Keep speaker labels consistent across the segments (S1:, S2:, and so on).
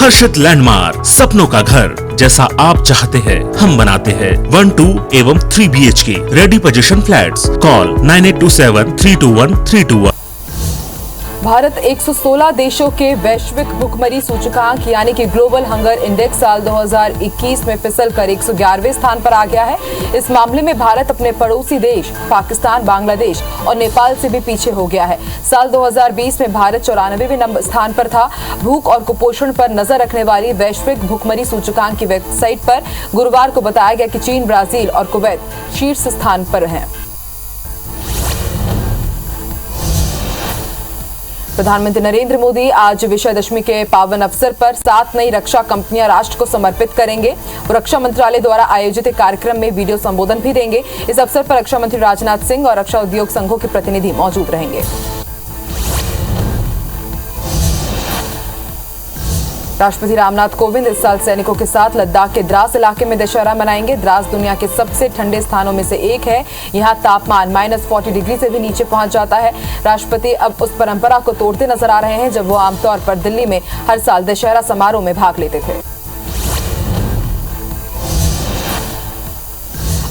S1: हर्षित landmark, सपनों का घर जैसा आप चाहते हैं हम बनाते हैं। 1, 2 एवं 3 BHK ready position flats. Call 9827321321।
S2: Bharat 116 देशों के वैश्विक भुखमरी सूचकांक यानी कि ग्लोबल हंगर इंडेक्स साल 2021 में फिसलकर 111वें स्थान पर आ गया है। इस मामले में भारत अपने पड़ोसी देश पाकिस्तान, बांग्लादेश और नेपाल से भी पीछे हो गया है। साल 2020 में भारत 94वें स्थान पर था। भूख और कुपोषण पर नजर रखने वाली वैश्विक भुखमरी सूचकांक की वेबसाइट पर गुरुवार को बताया गया कि चीन, ब्राजील और कुवैत शीर्ष स्थान पर हैं। प्रधानमंत्री नरेंद्र मोदी आज विजयदशमी के पावन अवसर पर 7 नई रक्षा कंपनियां राष्ट्र को समर्पित करेंगे। रक्षा मंत्रालय द्वारा आयोजित एक कार्यक्रम में वीडियो संबोधन भी देंगे। इस अवसर पर रक्षा मंत्री राजनाथ सिंह और रक्षा उद्योग संघों के प्रतिनिधि मौजूद रहेंगे। राष्ट्रपति रामनाथ कोविंद इस साल सैनिकों के साथ लद्दाख के द्रास इलाके में दशहरा मनाएंगे। द्रास दुनिया के सबसे ठंडे स्थानों में से एक है। यहां तापमान -40 डिग्री से भी नीचे पहुंच जाता है। राष्ट्रपति अब उस परंपरा को तोड़ते नजर आ रहे हैं जब वो आमतौर पर दिल्ली में हर साल दशहरा समारोह में भाग लेते थे।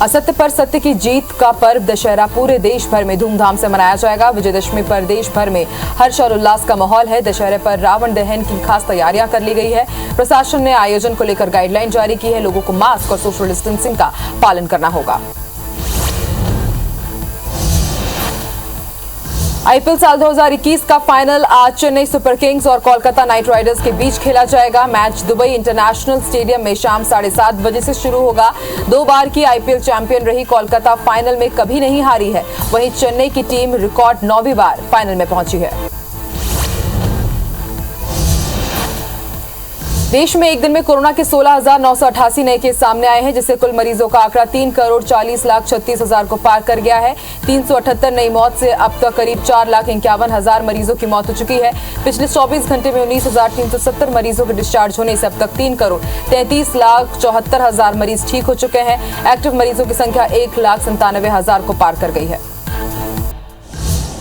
S2: असत्य पर सत्य की जीत का पर्व दशहरा पूरे देश भर में धूमधाम से मनाया जाएगा। विजयदशमी पर देश भर में हर्ष और उल्लास का माहौल है। दशहरे पर रावण दहन की खास तैयारियां कर ली गई है। प्रशासन ने आयोजन को लेकर गाइडलाइन जारी की है। लोगों को मास्क और सोशल डिस्टेंसिंग का पालन करना होगा। आईपीएल साल 2021 का फाइनल आज चेन्नई सुपर किंग्स और कोलकाता नाइट राइडर्स के बीच खेला जाएगा। मैच दुबई इंटरनेशनल स्टेडियम में शाम 7:30 बजे से शुरू होगा। 2 बार की आईपीएल चैंपियन रही कोलकाता फाइनल में कभी नहीं हारी है। वहीं चेन्नई की टीम रिकॉर्ड 9वीं बार फाइनल में पहुंची है। देश में एक दिन में कोरोना के 16,988 नए केस सामने आए हैं, जिससे कुल मरीजों का आंकड़ा 3,40,36,000 को पार कर गया है। 378 नई मौत से अब तक करीब 4,51,000 मरीजों की मौत हो चुकी है। पिछले 24 घंटे में 19,370 मरीजों के डिस्चार्ज होने से अब तक 3,33,74,000 मरीज ठीक हो चुके हैं। एक्टिव मरीजों की संख्या 1,97,000 को पार कर गई है।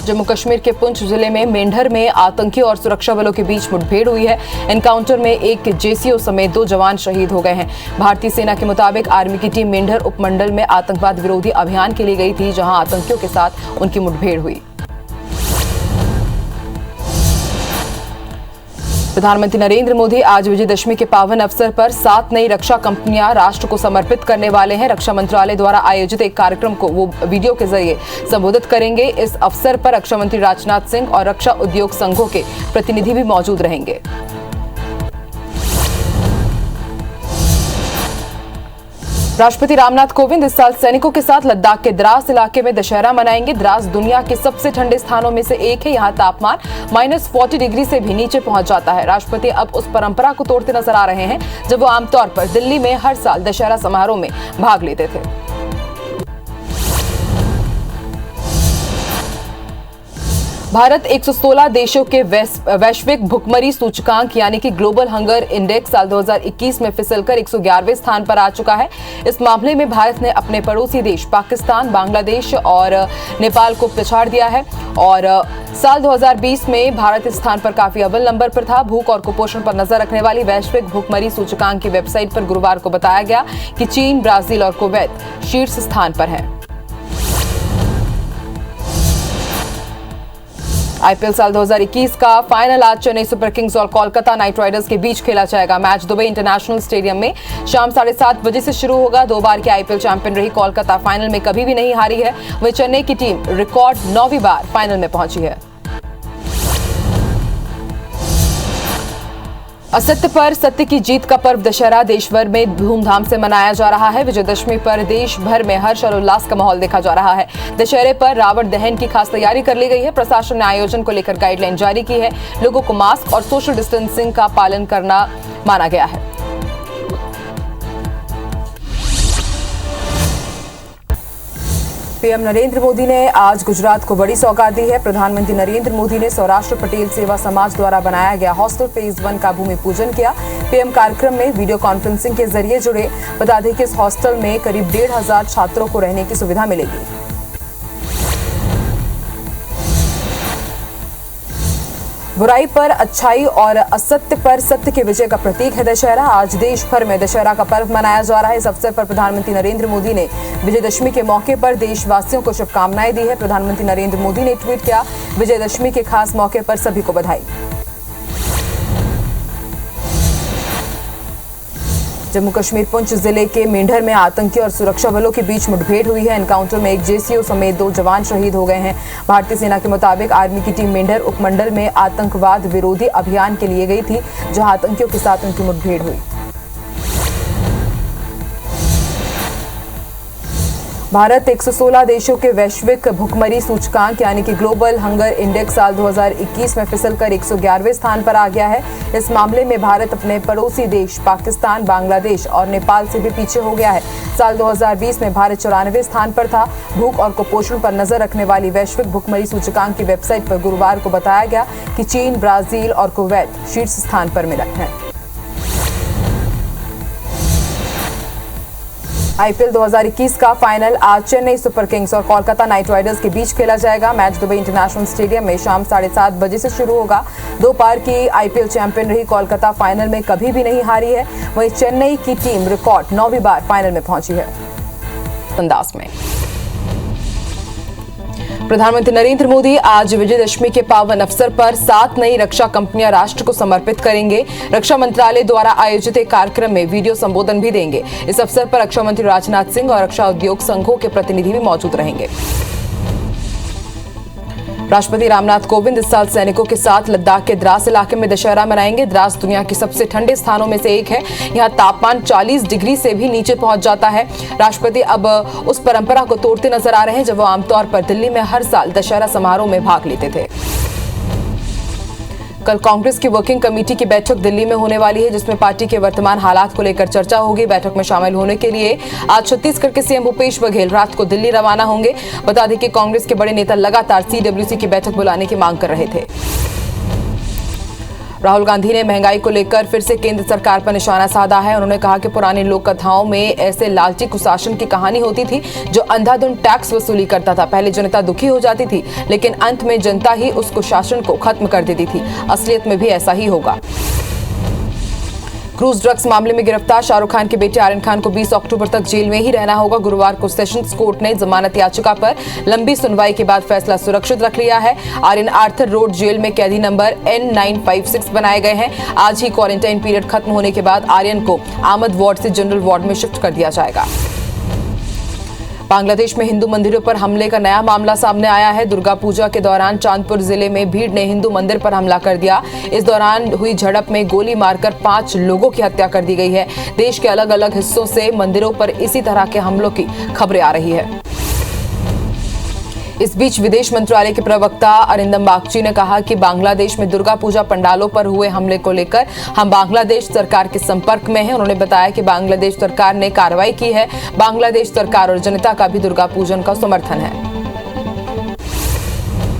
S2: जम्मू कश्मीर के पुंछ जिले में मेंढर में आतंकियों और सुरक्षा बलों के बीच मुठभेड़ हुई है। एनकाउंटर में एक जेसीओ समेत 2 जवान शहीद हो गए हैं। भारतीय सेना के मुताबिक आर्मी की टीम मेंढर उपमंडल में आतंकवाद विरोधी अभियान के लिए गई थी, जहां आतंकियों के साथ उनकी मुठभेड़ हुई। प्रधानमंत्री नरेंद्र मोदी आज विजयदशमी के पावन अवसर पर 7 नई रक्षा कंपनियां राष्ट्र को समर्पित करने वाले हैं। रक्षा मंत्रालय द्वारा आयोजित एक कार्यक्रम को वो वीडियो के जरिए संबोधित करेंगे। इस अवसर पर रक्षा मंत्री राजनाथ सिंह और रक्षा उद्योग संघों के प्रतिनिधि भी मौजूद रहेंगे। राष्ट्रपति रामनाथ कोविंद इस साल सैनिकों के साथ लद्दाख के द्रास इलाके में दशहरा मनाएंगे। द्रास दुनिया के सबसे ठंडे स्थानों में से एक है। यहाँ तापमान -40 डिग्री से भी नीचे पहुंच जाता है। राष्ट्रपति अब उस परंपरा को तोड़ते नजर आ रहे हैं जब वो आमतौर पर दिल्ली में हर साल दशहरा समारोह में भाग लेते थे। भारत 116 देशों के वैश्विक भुखमरी सूचकांक यानी कि ग्लोबल हंगर इंडेक्स साल 2021 में फिसलकर 111वें स्थान पर आ चुका है। इस मामले में भारत ने अपने पड़ोसी देश पाकिस्तान, बांग्लादेश और नेपाल को पछाड़ दिया है और साल 2020 में भारत इस स्थान पर काफी अव्वल नंबर पर था। भूख और कुपोषण पर नजर रखने वाली वैश्विक भुखमरी सूचकांक की वेबसाइट पर गुरुवार को बताया गया कि चीन, ब्राजील और कुवैत शीर्ष स्थान पर हैं। आईपीएल साल 2021 का फाइनल आज चेन्नई सुपर किंग्स और कोलकाता नाइट राइडर्स के बीच खेला जाएगा। मैच दुबई इंटरनेशनल स्टेडियम में शाम 7:30 बजे से शुरू होगा। 2 बार की आईपीएल चैंपियन रही कोलकाता फाइनल में कभी भी नहीं हारी है। वहीं चेन्नई की टीम रिकॉर्ड 9वीं बार फाइनल में पहुंची है। असत्य पर सत्य की जीत का पर्व दशहरा देश भर में धूमधाम से मनाया जा रहा है। विजयदशमी पर देश भर में हर्ष और उल्लास का माहौल देखा जा रहा है। दशहरे पर रावण दहन की खास तैयारी कर ली गई है। प्रशासन ने आयोजन को लेकर गाइडलाइन जारी की है। लोगों को मास्क और सोशल डिस्टेंसिंग का पालन करना माना गया है। पीएम नरेंद्र मोदी ने आज गुजरात को बड़ी सौगात दी है। प्रधानमंत्री नरेंद्र मोदी ने सौराष्ट्र पटेल सेवा समाज द्वारा बनाया गया हॉस्टल फेज 1 का भूमि पूजन किया। पीएम कार्यक्रम में वीडियो कॉन्फ्रेंसिंग के जरिए जुड़े। बता दें कि इस हॉस्टल में करीब 1,500 छात्रों को रहने की सुविधा मिलेगी। बुराई पर अच्छाई और असत्य पर सत्य की विजय का प्रतीक है दशहरा। आज देश भर में दशहरा का पर्व मनाया जा रहा है। इस अवसर पर प्रधानमंत्री नरेंद्र मोदी ने विजयदशमी के मौके पर देशवासियों को शुभकामनाएं दी है। प्रधानमंत्री नरेंद्र मोदी ने ट्वीट किया, विजयदशमी के खास मौके पर सभी को बधाई। जम्मू कश्मीर पुंछ जिले के मेंढर में आतंकी और सुरक्षा बलों के बीच मुठभेड़ हुई है। एनकाउंटर में एक जेसीओ समेत 2 जवान शहीद हो गए हैं। भारतीय सेना के मुताबिक आर्मी की टीम मेंढर उपमंडल में आतंकवाद विरोधी अभियान के लिए गई थी, जहां आतंकियों के साथ उनकी मुठभेड़ हुई। भारत 116 देशों के वैश्विक भुखमरी सूचकांक यानी कि ग्लोबल हंगर इंडेक्स साल 2021 में फिसलकर 111वें स्थान पर आ गया है। इस मामले में भारत अपने पड़ोसी देश पाकिस्तान, बांग्लादेश और नेपाल से भी पीछे हो गया है। साल 2020 में भारत 94वें स्थान पर था। भूख और कुपोषण पर नजर रखने वाली वैश्विक भुखमरी सूचकांक की वेबसाइट पर गुरुवार को बताया गया कि चीन, ब्राजील और कुवैत शीर्ष स्थान पर मिला है। आईपीएल 2021 का फाइनल आज चेन्नई सुपर किंग्स और कोलकाता नाइट राइडर्स के बीच खेला जाएगा। मैच दुबई इंटरनेशनल स्टेडियम में शाम 7:30 बजे से शुरू होगा। 2 बार की आईपीएल चैंपियन रही कोलकाता फाइनल में कभी भी नहीं हारी है। वहीं चेन्नई की टीम रिकॉर्ड 9वीं बार फाइनल में पहुंची है। अंदाज में प्रधानमंत्री नरेंद्र मोदी आज विजयदशमी के पावन अवसर पर 7 नई रक्षा कंपनियां राष्ट्र को समर्पित करेंगे। रक्षा मंत्रालय द्वारा आयोजित एक कार्यक्रम में वीडियो संबोधन भी देंगे। इस अवसर पर रक्षा मंत्री राजनाथ सिंह और रक्षा उद्योग संघों के प्रतिनिधि भी मौजूद रहेंगे। राष्ट्रपति रामनाथ कोविंद इस साल सैनिकों के साथ लद्दाख के द्रास इलाके में दशहरा मनाएंगे। द्रास दुनिया के सबसे ठंडे स्थानों में से एक है। यहाँ तापमान 40 डिग्री से भी नीचे पहुंच जाता है। राष्ट्रपति अब उस परंपरा को तोड़ते नजर आ रहे हैं जब वो आमतौर पर दिल्ली में हर साल दशहरा समारोह में भाग लेते थे। कल कांग्रेस की वर्किंग कमेटी की बैठक दिल्ली में होने वाली है, जिसमें पार्टी के वर्तमान हालात को लेकर चर्चा होगी। बैठक में शामिल होने के लिए आज छत्तीसगढ़ के सीएम भूपेश बघेल रात को दिल्ली रवाना होंगे। बता दें कि कांग्रेस के बड़े नेता लगातार सीडब्ल्यूसी की बैठक बुलाने की मांग कर रहे थे। राहुल गांधी ने महंगाई को लेकर फिर से केंद्र सरकार पर निशाना साधा है। उन्होंने कहा कि पुरानी लोक कथाओं में ऐसे लालची कुशासन की कहानी होती थी जो अंधाधुंध टैक्स वसूली करता था। पहले जनता दुखी हो जाती थी, लेकिन अंत में जनता ही उस कुशासन को खत्म कर देती थी। असलियत में भी ऐसा ही होगा। क्रूज ड्रग्स मामले में गिरफ्तार शाहरुख खान के बेटे आर्यन खान को 20 अक्टूबर तक जेल में ही रहना होगा। गुरुवार को सेशंस कोर्ट ने जमानत याचिका पर लंबी सुनवाई के बाद फैसला सुरक्षित रख लिया है। आर्यन आर्थर रोड जेल में कैदी नंबर N956 बनाए गए हैं। आज ही क्वारंटाइन पीरियड खत्म होने के बाद आर्यन को आमद वार्ड से जनरल वार्ड में शिफ्ट कर दिया जाएगा। बांग्लादेश में हिंदू मंदिरों पर हमले का नया मामला सामने आया है। दुर्गा पूजा के दौरान चांदपुर जिले में भीड़ ने हिंदू मंदिर पर हमला कर दिया। इस दौरान हुई झड़प में गोली मारकर 5 लोगों की हत्या कर दी गई है। देश के अलग अलग हिस्सों से मंदिरों पर इसी तरह के हमलों की खबरें आ रही है। इस बीच विदेश मंत्रालय के प्रवक्ता अरिंदम बागची ने कहा कि बांग्लादेश में दुर्गा पूजा पंडालों पर हुए हमले को लेकर हम बांग्लादेश सरकार के संपर्क में हैं। उन्होंने बताया कि बांग्लादेश सरकार ने कार्रवाई की है। बांग्लादेश सरकार और जनता का भी दुर्गा पूजन का समर्थन है।